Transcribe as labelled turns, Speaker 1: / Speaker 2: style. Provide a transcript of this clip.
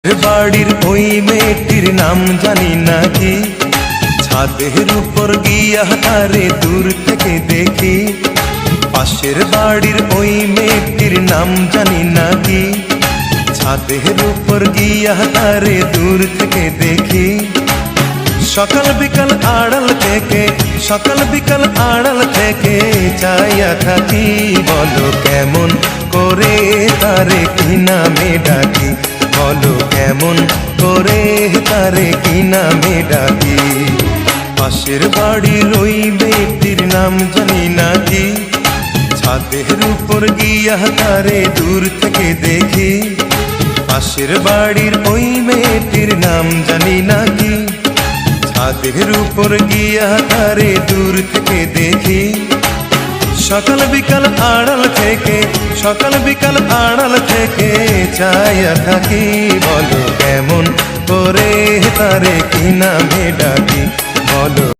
Speaker 1: বাড়ির ওই মেয়েটির নাম জানি নাকি, ছাদের উপর গিয়া তারে দূর থেকে দেখি। পাশের বাড়ির ওই মেয়েটির নাম জানি নাকি, ছাদের উপর গিয়া তারে দূর থেকে দেখি। সকাল বিকাল আড়াল থেকে, সকাল বিকাল আড়াল থেকে চাইয়া থাকি। বলো কেমন করে তারে কি নামে ডাকি, বলো কেমন করে তারে কি নামে ডাকি। পাশের বাড়ির ওই মেয়েটির নাম জানি নাকি, ছাদের উপর গিয়া তারে দূর থেকে দেখি। পাশের বাড়ির ওই মেয়েটির নাম জানি নাকি, ছাদের উপর গিয়া তারে দূর থেকে দেখি। সকাল বিকাল আড়াল থেকে, সকাল বিকাল আড়াল থেকে চাইয়া থাকি। বলো কেমন করে তারে কি নামে ডাকি, বলো।